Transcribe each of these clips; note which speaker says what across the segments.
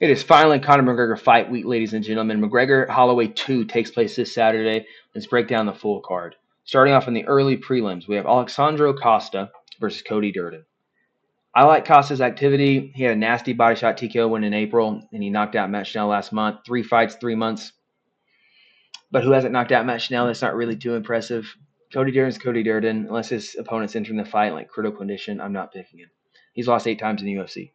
Speaker 1: It is finally Conor McGregor fight week, ladies and gentlemen. McGregor Holloway 2 takes place this Saturday. Let's break down the full card. Starting off in the early prelims, we have Alexandro Costa versus Cody Durden. I like Costa's activity. He had a nasty body shot TKO win in April, and he knocked out Matt Schnell last month. 3 fights, 3 months. But who hasn't knocked out Matt Schnell? That's not really too impressive. Cody Durden's Cody Durden. Unless his opponent's entering the fight in like critical condition, I'm not picking him. He's lost 8 times in the UFC.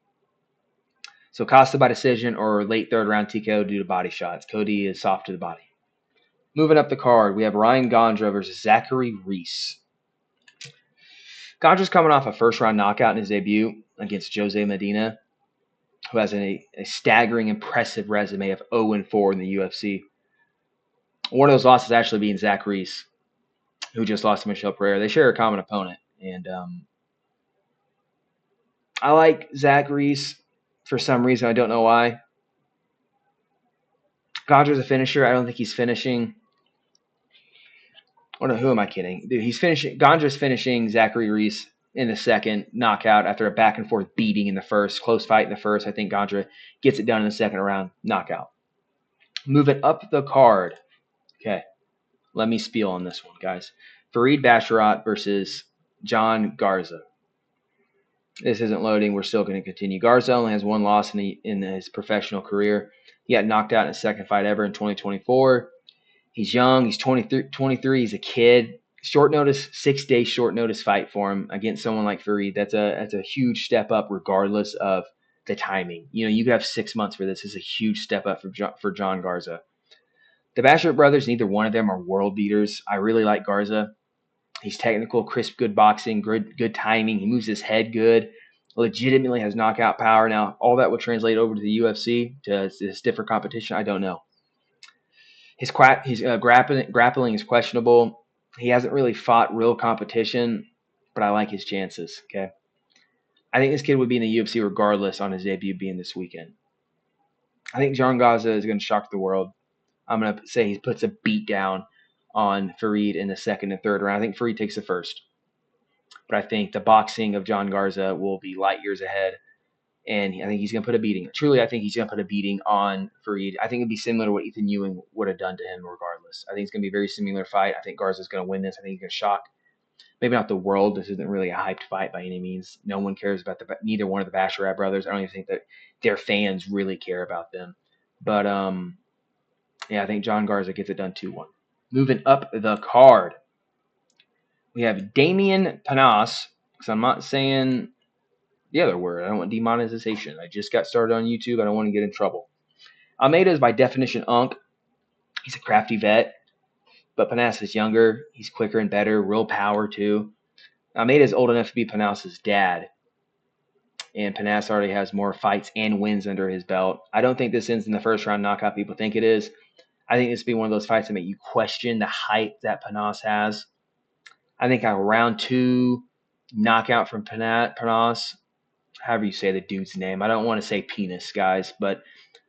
Speaker 1: So Costa by decision or late third round TKO due to body shots. Cody is soft to the body. Moving up the card, we have Ryan Gondra versus Zachary Reese. Gondra's coming off a first round knockout in his debut against Jose Medina, who has a staggering, impressive resume of 0-4 in the UFC. One of those losses actually being Zach Reese, who just lost to Michelle Pereira. They share a common opponent. And I like Zach Reese for some reason. I don't know why. Gondra's a finisher. I don't think he's finishing. Oh no, who am I kidding? Dude, he's finishing. Gondra's finishing Zachary Reese in the second knockout after a back and forth beating in the first. Close fight in the first. I think Gondra gets it done in the second round knockout. Moving up the card. Okay, let me spiel on this one, guys. Fareed Basharat versus John Garza. This isn't loading. We're still going to continue. Garza only has one loss in his professional career. He got knocked out in his second fight ever in 2024. He's young. He's 23. He's a kid. Short notice, 6-day short notice fight for him against someone like Fareed. That's a huge step up, regardless of the timing. You know, you could have 6 months for this. It's a huge step up for John Garza. The Bashir brothers, neither one of them are world beaters. I really like Garza. He's technical, crisp, good boxing, good timing. He moves his head good. Legitimately has knockout power. Now, all that will translate over to the UFC to this different competition. I don't know. His grappling is questionable. He hasn't really fought real competition, but I like his chances. Okay, I think this kid would be in the UFC regardless on his debut being this weekend. I think John Garza is going to shock the world. I'm going to say he puts a beat down on Fareed in the second and third round. I think Fareed takes the first, but I think the boxing of John Garza will be light years ahead. And I think he's going to put a beating. Truly, I think he's going to put a beating on Fareed. I think it'd be similar to what Ethan Ewing would have done to him regardless. I think it's going to be a very similar fight. I think Garza's going to win this. I think he's going to shock, maybe not the world. This isn't really a hyped fight by any means. No one cares about neither one of the Basharat brothers. I don't even think that their fans really care about them. But, yeah, I think John Garza gets it done 2-1. Moving up the card, we have Damian Panas, because I'm not saying the other word. I don't want demonetization. I just got started on YouTube. I don't want to get in trouble. Almeida is by definition unk. He's a crafty vet, but Panas is younger. He's quicker and better. Real power too. Almeida is old enough to be Panas's dad, and Panas already has more fights and wins under his belt. I don't think this ends in the first round knockout people think it is. I think this will be one of those fights that make you question the hype that Panas has. I think a round 2 knockout from Panas, however you say the dude's name. I don't want to say penis, guys, but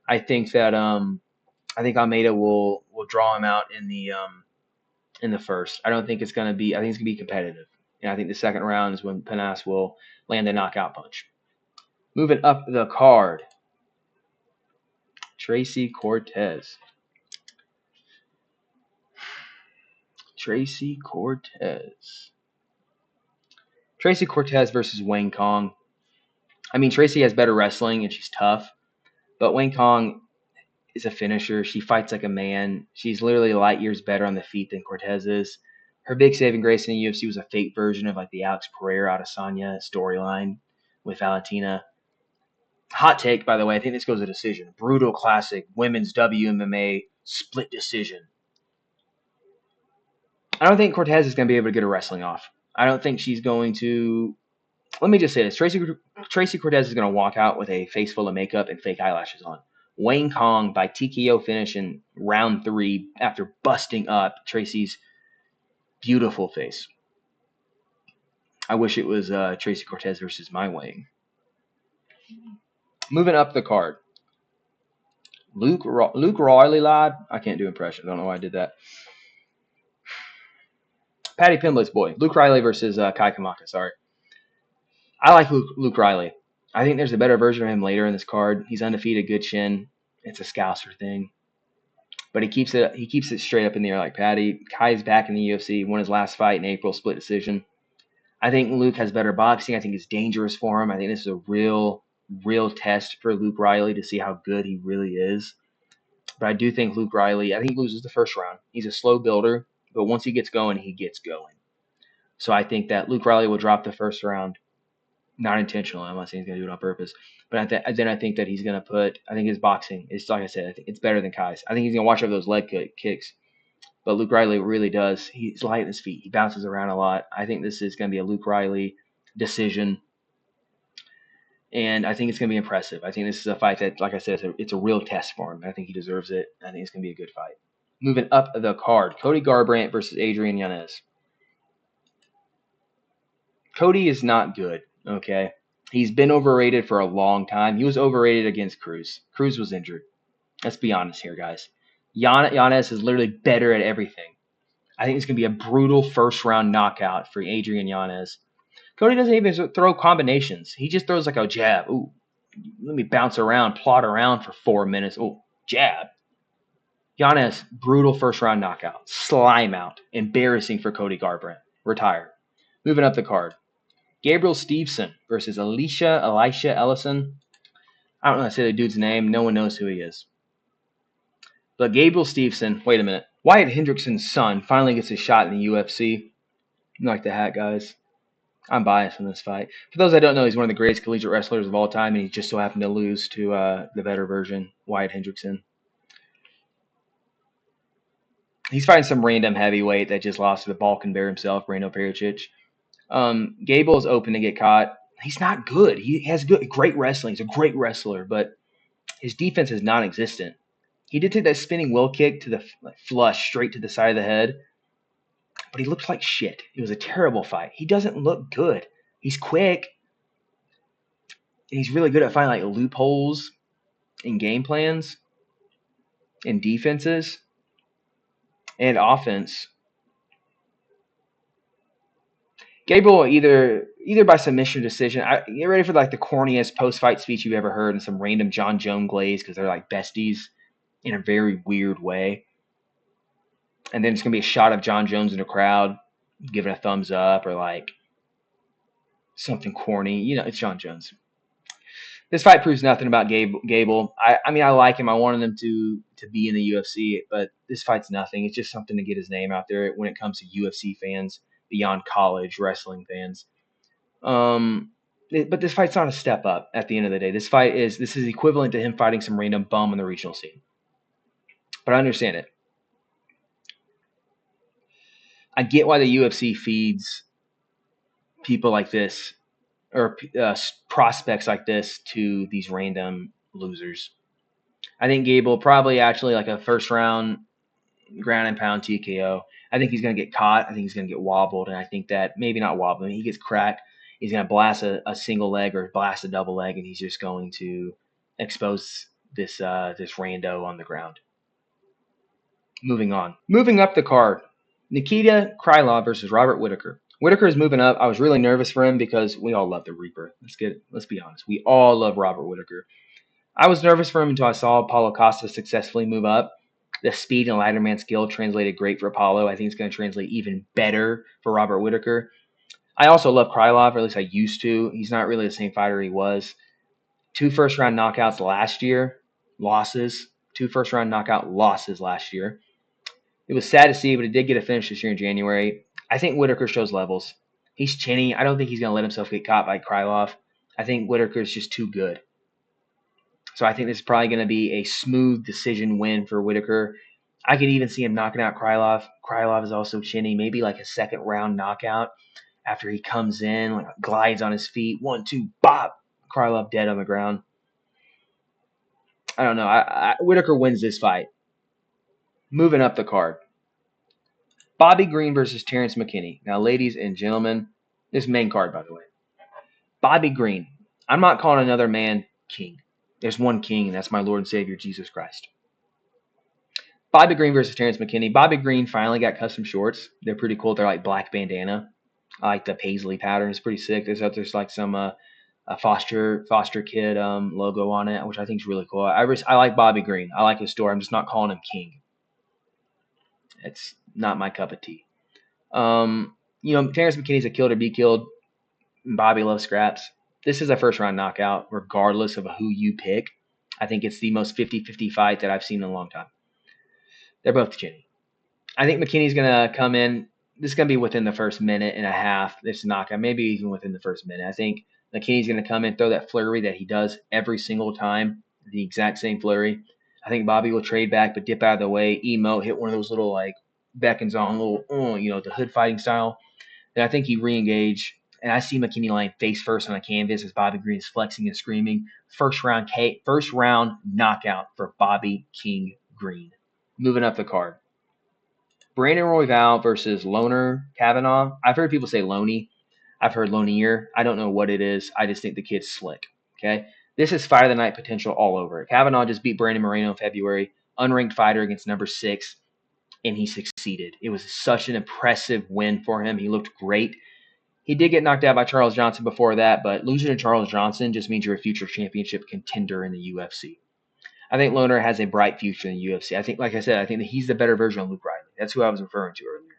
Speaker 1: I think that I think Almeida will draw him out in the first. I don't think it's gonna be. I think it's gonna be competitive, and I think the second round is when Panas will land a knockout punch. Moving up the card, Tracy Cortez. Tracy Cortez versus Wayne Kong. I mean, Tracy has better wrestling and she's tough, but Wayne Kong is a finisher. She fights like a man. She's literally light years better on the feet than Cortez is. Her big saving grace in the UFC was a fake version of like the Alex Pereira Adesanya storyline with Valentina. Hot take, by the way. I think this goes to decision. Brutal classic women's WMMA split decision. I don't think Cortez is going to be able to get her wrestling off. I don't think she's going to. Let me just say this. Tracy Cortez is going to walk out with a face full of makeup and fake eyelashes on. Wayne Kong by TKO finish in round 3 after busting up Tracy's beautiful face. I wish it was Tracy Cortez versus my Wayne. Moving up the card. Luke Riley, lad. I can't do impressions. I don't know why I did that. Paddy Pimblett's boy. Luke Riley versus Kai Kamaka. Sorry. I like Luke Riley. I think there's a better version of him later in this card. He's undefeated, good chin. It's a Scouser thing. But he keeps it straight up in the air like Paddy. Kai's back in the UFC, won his last fight in April, split decision. I think Luke has better boxing. I think it's dangerous for him. I think this is a real test for Luke Riley to see how good he really is. But I do think Luke Riley, I think he loses the first round. He's a slow builder, but once he gets going, he gets going. So I think that Luke Riley will drop the first round. Not intentionally. I'm not saying he's going to do it on purpose. But then I think that he's going to I think his boxing, it's like I said, I think it's better than Kai's. I think he's going to watch over those leg kicks. But Luke Riley really does. He's light on his feet. He bounces around a lot. I think this is going to be a Luke Riley decision. And I think it's going to be impressive. I think this is a fight that, like I said, it's a real test for him. I think he deserves it. I think it's going to be a good fight. Moving up the card, Cody Garbrandt versus Adrian Yanez. Cody is not good, okay? He's been overrated for a long time. He was overrated against Cruz. Cruz was injured. Let's be honest here, guys. Yanez is literally better at everything. I think it's going to be a brutal first-round knockout for Adrian Yanez. Cody doesn't even throw combinations. He just throws like a jab. Ooh, let me bounce around, plot around for 4 minutes. Ooh, jab. Yanez, brutal first-round knockout. Slime out. Embarrassing for Cody Garbrandt. Retire. Moving up the card. Gabriel Steveson versus Elisha Ellison. I don't know how to say the dude's name. No one knows who he is. But Gabriel Steveson, wait a minute. Wyatt Hendrickson's son finally gets a shot in the UFC. You like the hat, guys? I'm biased in this fight. For those that don't know, he's one of the greatest collegiate wrestlers of all time, and he just so happened to lose to the better version, Wyatt Hendrickson. He's fighting some random heavyweight that just lost to the Balkan Bear himself, Brando Pericic. Gable is open to get caught. He's not good. He has great wrestling. He's a great wrestler, but his defense is non-existent. He did take that spinning wheel kick to the flush straight to the side of the head, but he looks like shit. It was a terrible fight. He doesn't look good. He's quick, and he's really good at finding like loopholes in game plans and defenses and offense. Gabriel either by submission decision. Get ready for like the corniest post-fight speech you've ever heard in some random John Jones glaze because they're like besties in a very weird way. And then it's going to be a shot of John Jones in the crowd giving a thumbs up or like something corny. You know, it's John Jones. This fight proves nothing about Gable. I mean, I like him. I wanted him to be in the UFC, but this fight's nothing. It's just something to get his name out there when it comes to UFC fans beyond college wrestling fans. But this fight's not a step up at the end of the day. This is equivalent to him fighting some random bum on the regional scene. But I understand it. I get why the UFC feeds people like this or prospects like this to these random losers. I think Gable probably actually like a first round ground and pound TKO. I think he's going to get caught. I think he's going to get wobbled. And I think that maybe not wobbled. I mean, he gets cracked. He's going to blast a single leg or blast a double leg, and he's just going to expose this rando on the ground. Moving on. Moving up the card. Nikita Krylov versus Robert Whittaker. Whittaker is moving up. I was really nervous for him because we all love the Reaper. Let's be honest. We all love Robert Whittaker. I was nervous for him until I saw Paulo Costa successfully move up. The speed and Lighterman skill translated great for Apollo. I think it's going to translate even better for Robert Whittaker. I also love Krylov, or at least I used to. He's not really the same fighter he was. 2 first-round knockouts last year. Losses. 2 first-round knockout losses last year. It was sad to see, but he did get a finish this year in January. I think Whittaker shows levels. He's chinny. I don't think he's going to let himself get caught by Krylov. I think Whittaker is just too good. So I think this is probably going to be a smooth decision win for Whittaker. I could even see him knocking out Krylov. Krylov is also chinny. Maybe like a second-round knockout after he comes in, like glides on his feet. 1, 2, bop. Krylov dead on the ground. I don't know. Whittaker wins this fight. Moving up the card. Bobby Green versus Terrence McKinney. Now, ladies and gentlemen, this main card, by the way. Bobby Green. I'm not calling another man king. There's one king, and that's my Lord and Savior, Jesus Christ. Bobby Green versus Terrence McKinney. Bobby Green finally got custom shorts. They're pretty cool. They're like black bandana. I like the paisley pattern. It's pretty sick. There's like some a foster kid logo on it, which I think is really cool. I like Bobby Green. I like his story. I'm just not calling him King. It's not my cup of tea. Terrence McKinney's a kill to be killed. Bobby loves scraps. This is a first round knockout, regardless of who you pick. I think it's the most 50-50 fight that I've seen in a long time. They're both chinny. I think McKinney's going to come in. This is going to be within the first minute and a half. This knockout, maybe even within the first minute. I think McKinney's going to come in, throw that flurry that he does every single time, the exact same flurry. I think Bobby will trade back, but dip out of the way, emote, hit one of those little like beckons on, little, the hood fighting style. Then I think he re-engage, and I see McKinney lying face first on the canvas as Bobby Green is flexing and screaming. First round knockout for Bobby King Green. Moving up the card. Brandon Royval versus Loner Kavanaugh. I've heard people say Loney. I've heard Lonier. I don't know what it is. I just think the kid's slick. Okay. This is fight of the night potential all over it. Kavanaugh just beat Brandon Moreno in February. Unranked fighter against number 6. And he succeeded. It was such an impressive win for him. He looked great. He did get knocked out by Charles Johnson before that, but losing to Charles Johnson just means you're a future championship contender in the UFC. I think Loner has a bright future in the UFC. I think, like I said, I think that he's the better version of Luke Riley. That's who I was referring to earlier.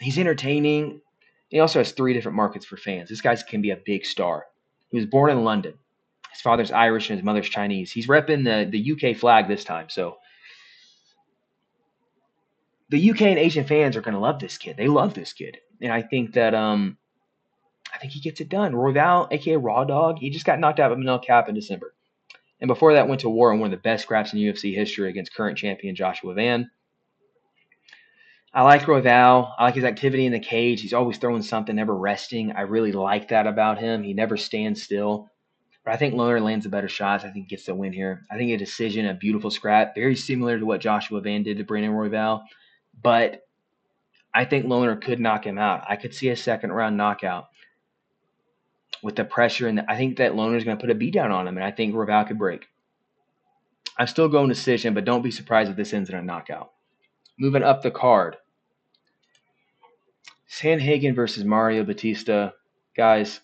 Speaker 1: He's entertaining. He also has 3 different markets for fans. This guy can be a big star. He was born in London. His father's Irish and his mother's Chinese. He's repping the UK flag this time. So the UK and Asian fans are going to love this kid. They love this kid. And I think that I think he gets it done. Royval, a.k.a. Raw Dog, he just got knocked out by Manel Kape in December. And before that went to war on one of the best scraps in UFC history against current champion Joshua Van. I like Royval. I like his activity in the cage. He's always throwing something, never resting. I really like that about him. He never stands still. But I think Loner lands a better shot. I think he gets the win here. I think a decision, a beautiful scrap, very similar to what Joshua Van did to Brandon Royval. But I think Loner could knock him out. I could see a second round knockout with the pressure. And I think that Loner is going to put a beat down on him. And I think Royval could break. I'm still going decision, but don't be surprised if this ends in a knockout. Moving up the card. Sandhagen versus Mario Batista. Guys,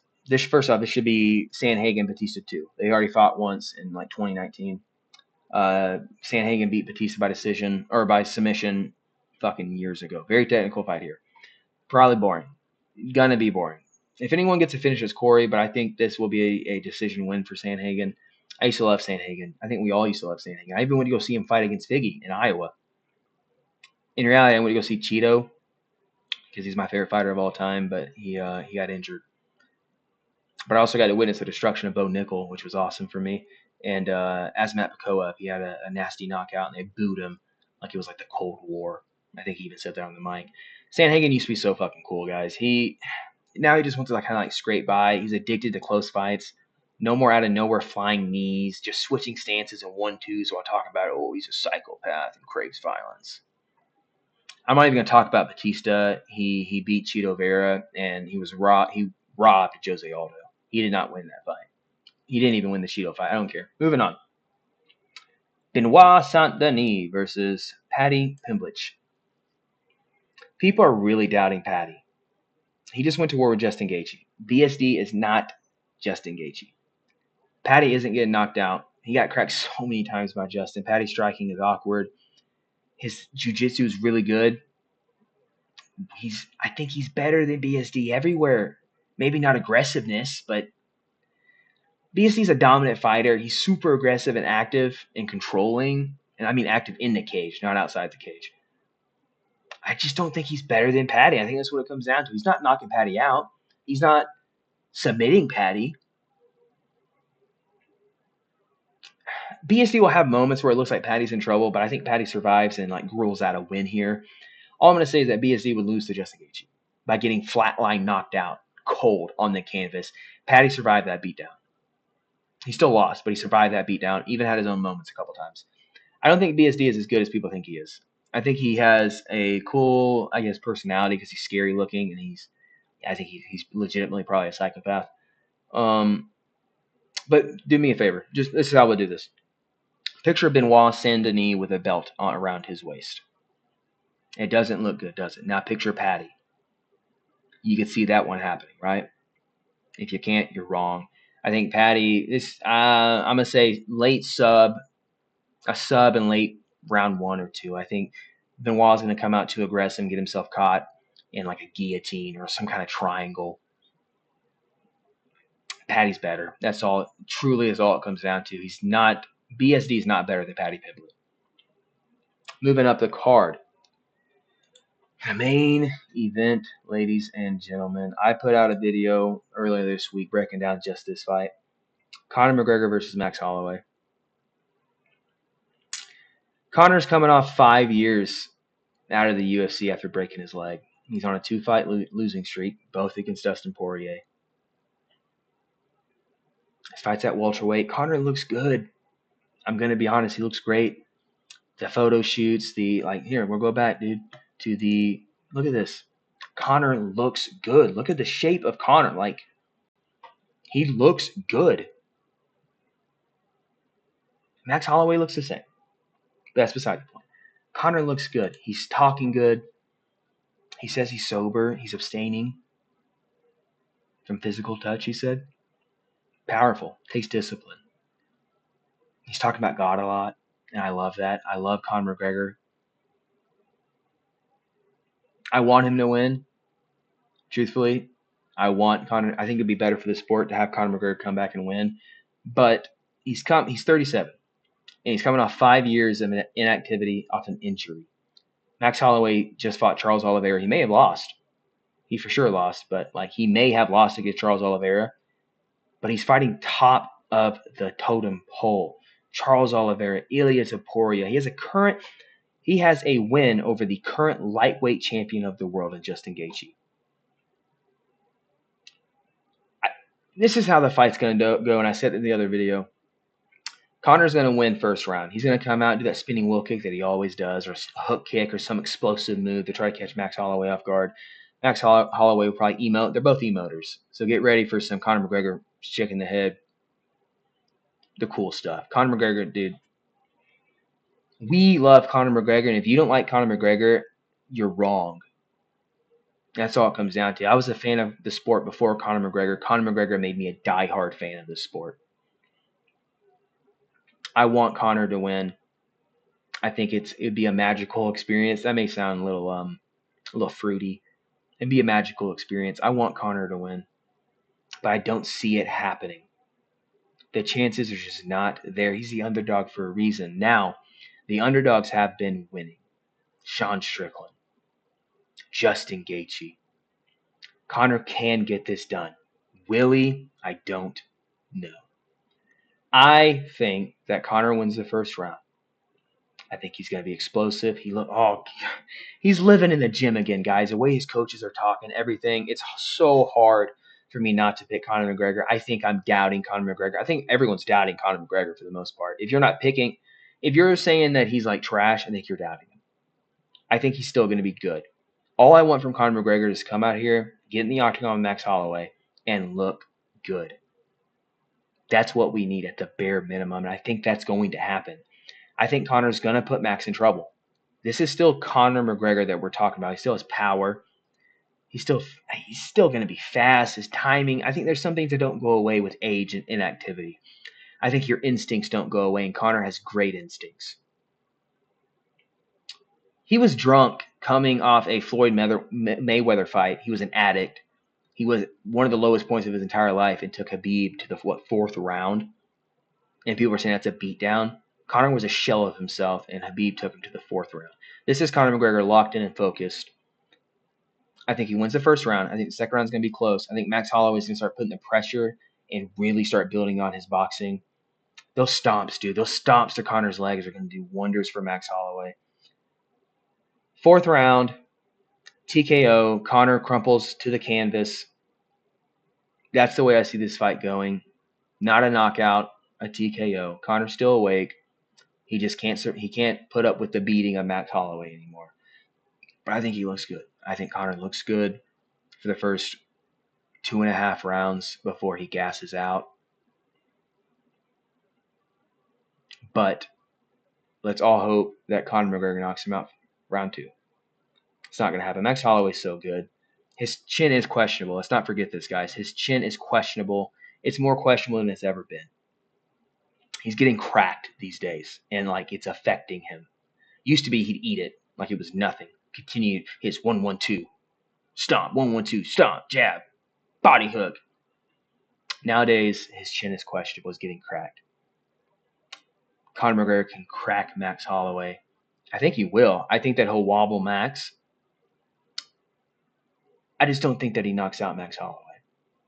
Speaker 1: first off, this should be Sandhagen Batista 2. They already fought once in like 2019. Sandhagen beat Batista by decision or by submission fucking years ago. Very technical fight here. Probably boring. Gonna be boring. If anyone gets to finish, it's Corey, but I think this will be a decision win for Sandhagen. I used to love Sandhagen. I think we all used to love Sandhagen. I even went to go see him fight against Figgy in Iowa. In reality, I went to go see Cheeto because he's my favorite fighter of all time, but he got injured. But I also got to witness the destruction of Bo Nickel, which was awesome for me. And Asmat Pakoa, he had a nasty knockout, and they booed him like it was like the Cold War. I think he even said that on the mic. Sandhagen used to be so fucking cool, guys. Now he just wants to kind of like scrape by. He's addicted to close fights. No more out of nowhere flying knees, just switching stances and 1-2s. So I'll talk about, he's a psychopath and craves violence. I'm not even going to talk about Batista. He beat Chito Vera, and he robbed Jose Aldo. He did not win that fight. He didn't even win the Cheeto fight. I don't care. Moving on. Benoit Saint-Denis versus Paddy Pimblett. People are really doubting Paddy. He just went to war with Justin Gaethje. BSD is not Justin Gaethje. Paddy isn't getting knocked out. He got cracked so many times by Justin. Paddy's striking is awkward. His jiu-jitsu is really good. I think he's better than BSD everywhere. Maybe not aggressiveness, but BSD's a dominant fighter. He's super aggressive and active and controlling. And I mean active in the cage, not outside the cage. I just don't think he's better than Paddy. I think that's what it comes down to. He's not knocking Paddy out. He's not submitting Paddy. BSD will have moments where it looks like Paddy's in trouble, but I think Paddy survives and like rules out a win here. All I'm going to say is that BSD would lose to Justin Gaethje by getting flatline knocked out cold on the canvas. Paddy survived that beatdown. He still lost, but he survived that beatdown, even had his own moments a couple times. I don't think BSD is as good as people think he is. I think he has a cool, personality because he's scary looking, and I think he's legitimately probably a psychopath. But do me a favor. This is how we'll do this. Picture Benoit Saint-Denis with a belt around his waist. It doesn't look good, does it? Now picture Paddy. you could see that one happening, right? If you can't, you're wrong. I think Paddy, I'm gonna say a sub in late round 1 or 2. I think Benoit's gonna come out too aggressive and get himself caught in like a guillotine or some kind of triangle. Paddy's better. That's all. Truly, is all it comes down to. He's not. BSD is not better than Paddy Pimblett. Moving up the card. The main event, ladies and gentlemen. I put out a video earlier this week breaking down just this fight. Conor McGregor versus Max Holloway. Conor's coming off 5 years out of the UFC after breaking his leg. He's on a 2-fight losing streak, both against Dustin Poirier. His fight's at welterweight. Conor looks good. I'm going to be honest, he looks great. The photo shoots, here, we'll go back, dude, to look at this. Conor looks good. Look at the shape of Conor. He looks good. Max Holloway looks the same. That's beside the point. Conor looks good. He's talking good. He says he's sober. He's abstaining from physical touch, he said. Powerful. Takes discipline. He's talking about God a lot, and I love that. I love Conor McGregor. I want him to win. Truthfully, I want Conor. I think it'd be better for the sport to have Conor McGregor come back and win. But he's 37, and he's coming off 5 years of inactivity off an injury. Max Holloway just fought Charles Oliveira. He may have lost. He for sure lost, but he may have lost against Charles Oliveira. But he's fighting top of the totem pole. Charles Oliveira, Ilia Topuria. He has a win over the current lightweight champion of the world in Justin Gaethje. This is how the fight's going to go, and I said it in the other video. Conor's going to win first round. He's going to come out and do that spinning wheel kick that he always does, or a hook kick, or some explosive move to try to catch Max Holloway off guard. Max Holloway will probably emote. They're both emoters. So get ready for some Conor McGregor chick in the head. The cool stuff. Conor McGregor, dude. We love Conor McGregor, and if you don't like Conor McGregor, you're wrong. That's all it comes down to. I was a fan of the sport before Conor McGregor. Conor McGregor made me a diehard fan of the sport. I want Conor to win. I think it'd be a magical experience. That may sound a little fruity. It'd be a magical experience. I want Conor to win, but I don't see it happening. The chances are just not there. He's the underdog for a reason. Now, the underdogs have been winning. Sean Strickland, Justin Gaethje. Conor can get this done. Will he? I don't know. I think that Conor wins the first round. I think he's going to be explosive. He's living in the gym again, guys. The way his coaches are talking, everything. It's so hard for me not to pick Conor McGregor. I think I'm doubting Conor McGregor. I think everyone's doubting Conor McGregor for the most part. If you're saying that he's like trash, I think you're doubting him. I think he's still going to be good. All I want from Conor McGregor is to come out here, get in the octagon with Max Holloway, and look good. That's what we need at the bare minimum, and I think that's going to happen. I think Conor's going to put Max in trouble. This is still Conor McGregor that we're talking about. He still has power. He's still going to be fast. His timing. I think there's some things that don't go away with age and inactivity. I think your instincts don't go away, and Conor has great instincts. He was drunk coming off a Floyd Mayweather fight. He was an addict. He was one of the lowest points of his entire life and took Khabib to the fourth round. And people were saying that's a beatdown. Conor was a shell of himself, and Khabib took him to the fourth round. This is Conor McGregor locked in and focused. I think he wins the first round. I think the second round is going to be close. I think Max Holloway is going to start putting the pressure and really start building on his boxing. Those stomps, dude. Those stomps to Conor's legs are going to do wonders for Max Holloway. Fourth round, TKO. Conor crumples to the canvas. That's the way I see this fight going. Not a knockout, a TKO. Conor's still awake. He just can't put up with the beating of Max Holloway anymore. But I think he looks good. I think Conor looks good for the first 2.5 rounds before he gasses out. But let's all hope that Conor McGregor knocks him out round 2. It's not going to happen. Max Holloway's so good. His chin is questionable. Let's not forget this, guys. His chin is questionable. It's more questionable than it's ever been. He's getting cracked these days, and like it's affecting him. Used to be he'd eat it like it was nothing. Continued his 1-1-2, stomp, 1-1-2, stomp, jab, body hook. Nowadays, his chin is questionable. He's getting cracked. Conor McGregor can crack Max Holloway. I think he will. I think that he'll wobble Max. I just don't think that he knocks out Max Holloway.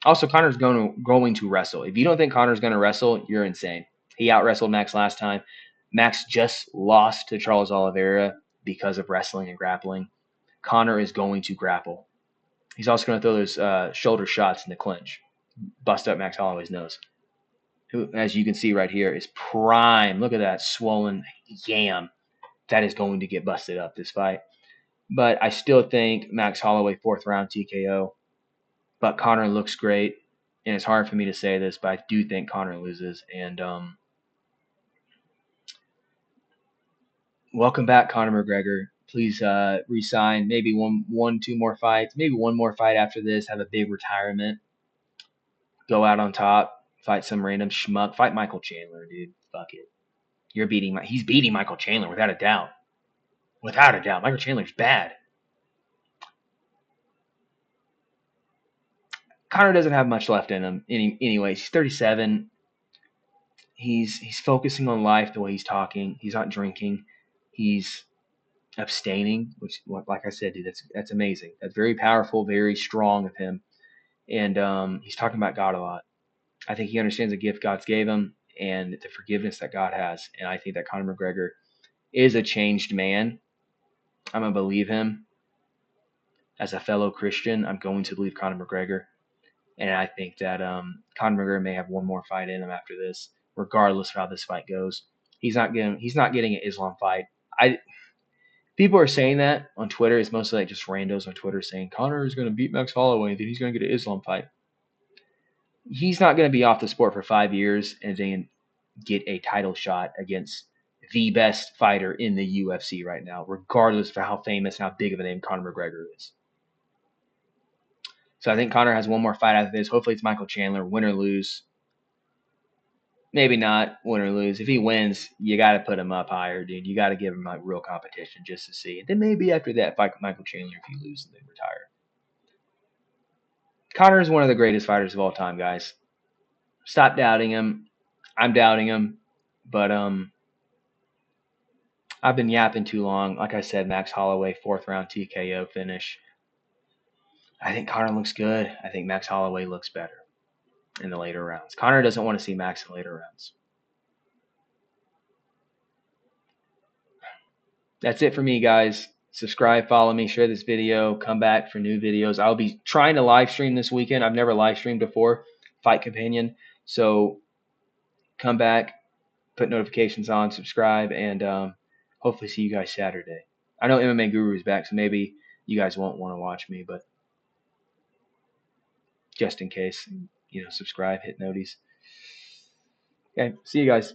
Speaker 1: Also, Conor's going to wrestle. If you don't think Conor's going to wrestle, you're insane. He out-wrestled Max last time. Max just lost to Charles Oliveira because of wrestling and grappling. Conor is going to grapple. He's also going to throw those shoulder shots in the clinch. Bust up Max Holloway's nose. Who, as you can see right here, is prime. Look at that swollen yam. That is going to get busted up this fight. But I still think Max Holloway 4th round TKO. But Conor looks great. And it's hard for me to say this, but I do think Conor loses. And welcome back, Conor McGregor. Please resign. Maybe two more fights. Maybe one more fight after this. Have a big retirement. Go out on top. Fight some random schmuck. Fight Michael Chandler, dude. Fuck it. He's beating Michael Chandler without a doubt. Without a doubt. Michael Chandler's bad. Conor doesn't have much left in him. Anyways, he's 37. He's focusing on life the way he's talking. He's not drinking. He's abstaining, which, like I said, dude, that's amazing. That's very powerful, very strong of him. And he's talking about God a lot. I think he understands the gift God's gave him and the forgiveness that God has. And I think that Conor McGregor is a changed man. I'm going to believe him. As a fellow Christian, I'm going to believe Conor McGregor. And I think that Conor McGregor may have one more fight in him after this, regardless of how this fight goes. He's not getting an Islam fight. People are saying that on Twitter. It's mostly like just randos on Twitter saying Conor is going to beat Max Holloway and then he's going to get an Islam fight. He's not going to be off the sport for 5 years and then get a title shot against the best fighter in the UFC right now, regardless of how famous and how big of a name Conor McGregor is. So I think Conor has one more fight after this. Hopefully it's Michael Chandler, win or lose. Maybe not win or lose. If he wins, you got to put him up higher, dude. You got to give him like real competition just to see. And then maybe after that, fight Michael Chandler if you lose and then retire. Conor is one of the greatest fighters of all time, guys. Stop doubting him. I'm doubting him. But I've been yapping too long. Like I said, Max Holloway, 4th round TKO finish. I think Conor looks good. I think Max Holloway looks better in the later rounds. Conor doesn't want to see Max in later rounds. That's it for me, guys. Subscribe, follow me, share this video, come back for new videos. I'll be trying to live stream this weekend. I've never live streamed before, Fight Companion. So come back, put notifications on, subscribe, and hopefully see you guys Saturday. I know MMA Guru is back, so maybe you guys won't want to watch me, but just in case, subscribe, hit noties. Okay, see you guys.